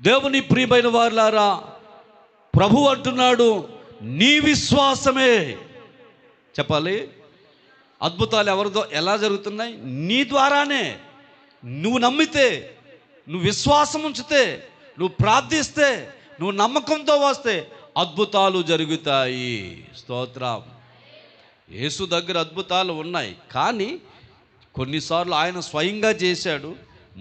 దేవుని ప్రియమైన వారులారా, ప్రభు అంటున్నాడు, నీ విశ్వాసమే. చెప్పాలి, అద్భుతాలు ఎవరిదో ఎలా జరుగుతున్నాయి? నీ ద్వారానే. నువ్వు నమ్మితే, నువ్వు విశ్వాసం ఉంచితే, నువ్వు ప్రార్థిస్తే, నువ్వు నమ్మకంతో వస్తే అద్భుతాలు జరుగుతాయి. స్తోత్రం. యేసు దగ్గర అద్భుతాలు ఉన్నాయి, కానీ కొన్నిసార్లు ఆయన స్వయంగా చేశాడు.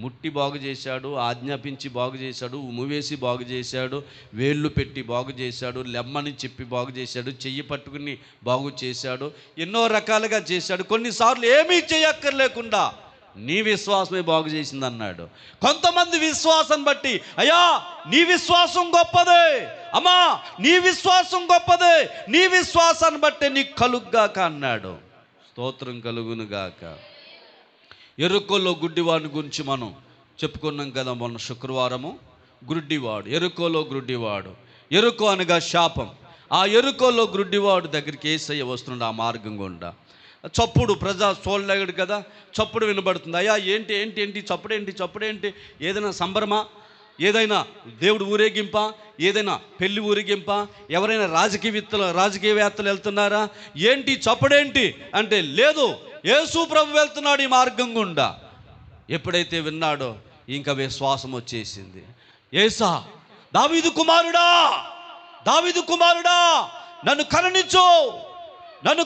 ముట్టి బాగు చేశాడు, ఆజ్ఞాపించి బాగు చేశాడు, ఉమ్మివేసి బాగు చేశాడు, వేళ్ళు పెట్టి బాగు చేశాడు, లెమ్మని చెప్పి బాగు చేశాడు, చెయ్యి పట్టుకుని బాగు చేశాడు, ఎన్నో రకాలుగా చేశాడు. కొన్నిసార్లు ఏమీ చేయక్కర్లేకుండా నీ విశ్వాసమే బాగు చేసింది అన్నాడు. కొంతమంది విశ్వాసం బట్టి, అయ్యా నీ విశ్వాసం గొప్పదే, అమ్మా నీ విశ్వాసం గొప్పదే, నీ విశ్వాసాన్ని బట్టే నీకు కలుగ్గాక అన్నాడు. స్తోత్రం కలుగునుగాక. ఎరుకోలో గుడ్డివాడిని గురించి మనం చెప్పుకున్నాం కదా మొన్న శుక్రవారము. గుడ్డివాడు, ఎరుకోలో గుడ్డివాడు. ఎరుకో అనగా శాపం. ఆ ఎరుకోలో గుడ్డివాడు దగ్గరికి యేసయ్య వస్తున్నాడు. ఆ మార్గం గుండా చప్పుడు, ప్రజా చూడలేడు కదా, చప్పుడు వినబడుతుంది. అయ్యా ఏంటి ఏంటి ఏంటి చప్పుడేంటి? ఏదైనా సంబరమా? ఏదైనా దేవుడు ఊరేగింప? ఏదైనా పెళ్లి ఊరేగింప? ఎవరైనా రాజకీయవేత్తలు వెళ్తున్నారా? ఏంటి చప్పుడేంటి అంటే, లేదు యేసు ప్రభు వెళ్తున్నాడు ఈ మార్గం గుండా. ఎప్పుడైతే విన్నాడో ఇంకా విశ్వాసం వచ్చేసింది. యేసా, దావీదు కుమారుడా నన్ను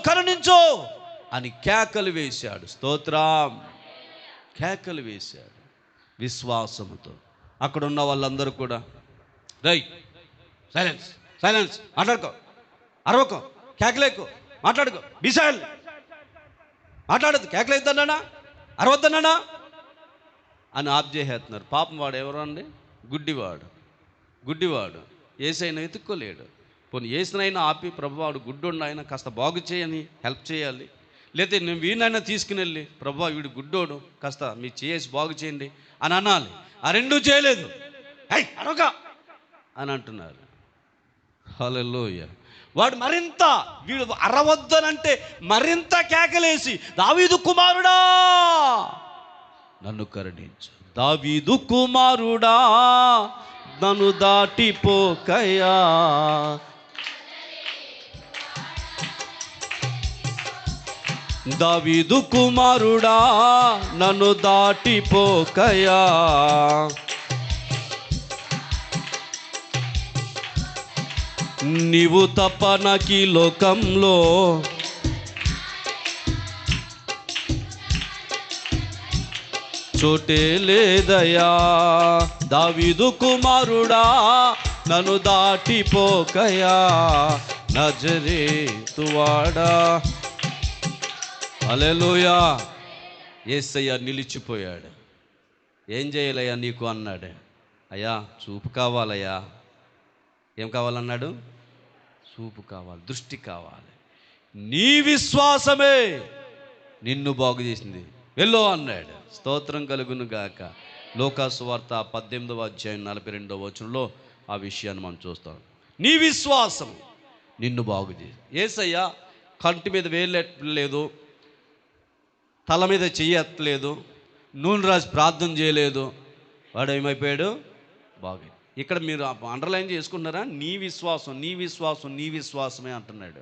కరుణించు అని కేకలు వేశాడు. స్తోత్రం. కేకలు వేశాడు విశ్వాసముతో. అక్కడ ఉన్న వాళ్ళందరూ కూడా, సైలెన్స్, మాట్లాడుకో, అరవకో, కేకలేకు, మాట్లాడుకో, బిసైల్ మాట్లాడద్దు, కేకలేద్దన్నానా, అరవద్దన్నానా అని ఆఫ్ చేసేస్తున్నారు. పాపం వాడు ఎవరు అండి? గుడ్డివాడు. యేసయ్యను వెతుక్కోలేడు. పోనీ యేసునైనా ఆపి, ప్రభువాడు గుడ్డోడు, ఆయన కాస్త బాగు చేయని హెల్ప్ చేయాలి. లేకపోతే నేను వీడినైనా తీసుకుని వెళ్ళి, ప్రభువా వీడు గుడ్డోడు, కాస్త మీ చేసి బాగు చేయండి అని అనాలి. ఆ రెండూ చేయలేదు. అరవక అని అంటున్నారు. హల్లెలూయా. వాడు మరింత, వీడు అరవద్దనంటే మరింత కేకలేసి, దావీదు కుమారుడా నన్ను కరుణించు, దావీదు కుమారుడా నన్ను దాటిపోకయ్యా, దావీదు కుమారుడా నన్ను దాటిపోకయ్యా, నీవు తప్ప నాకీ లోకంలో చోటే లేదయా, దావీదు కుమారుడా నన్ను దాటిపోకయా, నజరేతువాడా. హల్లెలూయా. యేసయ్య నిలిచిపోయాడు. ఏం చేయాలయ్యా నీకు అన్నాడు. అయ్యా చూపు కావాలయ్యా. ఏం కావాలన్నాడు? చూపు కావాలి, దృష్టి కావాలి. నీ విశ్వాసమే నిన్ను బాగు చేసింది, వెళ్ళు అన్నాడు. స్తోత్రం కలుగును గాక. లోకాసు వార్త 18వ అధ్యాయం 42వ వచనంలో ఆ విషయాన్ని మనం చూస్తాం. నీ విశ్వాసం నిన్ను బాగు చేసి. యేసయ్య కంటి మీద వేయలేదు, తల మీద చెయ్యట్లేదు, నూనె రాసి ప్రార్థన చేయలేదు. వాడు ఏమైపోయాడు? బాగు. ఇక్కడ మీరు అండర్లైన్ చేసుకుంటున్నారా? నీ విశ్వాసమే అంటున్నాడు.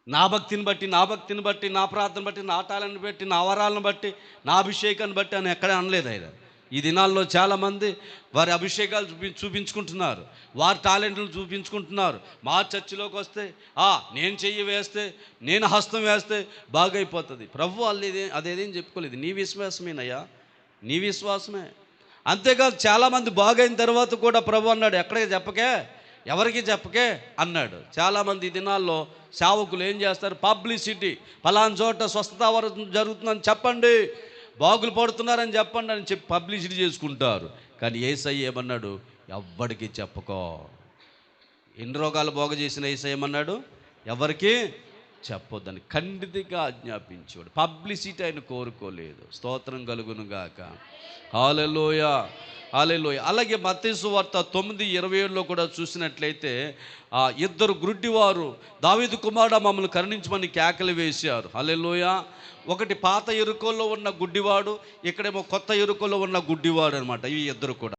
నా భక్తిని బట్టి, నా ప్రార్థన బట్టి, నా టాలెంట్ని బట్టి, నా వరాలను బట్టి, నా అభిషేకాన్ని బట్టి అని ఎక్కడే అనలేదు ఆయన. ఈ దినాల్లో చాలామంది వారి అభిషేకాలు చూపించుకుంటున్నారు, వారి టాలెంట్లు చూపించుకుంటున్నారు. మా చర్చిలోకి వస్తే నేను చెయ్యి వేస్తే, నేను హస్తం వేస్తే బాగైపోతుంది. ప్రభు అదేదేం చెప్పుకోలేదు. నీ విశ్వాసమేనయ్యా, నీ విశ్వాసమే. అంతేకాదు చాలామంది బాగైన తర్వాత కూడా ప్రభు అన్నాడు, ఎక్కడికి చెప్పకే, ఎవరికి చెప్పకే అన్నాడు. చాలామంది ఈ దినాల్లో సేవకులు ఏం చేస్తారు? పబ్లిసిటీ, ఫలానా చోట స్వస్థత జరుగుతుందని చెప్పండి, బాగులు పడుతున్నారని చెప్పండి అని చెప్పి పబ్లిసిటీ చేసుకుంటారు. కానీ యేసయ్య ఏమన్నాడు? ఎవ్వడికి చెప్పుకో. ఎన్ని రోగాలు బాగు చేసిన యేసయ్య ఏమన్నాడు? ఎవరికి చెప్పొద్దని ఖండితంగా ఆజ్ఞాపించాడు. పబ్లిసిటీ ఆయన కోరుకోలేదు. స్తోత్రం కలుగును గాక. హల్లెలూయా. అలాగే మత్తయి సువార్త 9:27లో కూడా చూసినట్లయితే ఇద్దరు గుడ్డివారు దావీదు కుమారుడా మమ్మల్ని కరుణించమని కేకలు వేశారు. హల్లెలూయా. ఒకటి పాత ఎరుకోలో ఉన్న గుడ్డివాడు, ఇక్కడేమో కొత్త ఎరుకోలో ఉన్న గుడ్డివాడు అనమాట. ఈ ఇద్దరు కూడా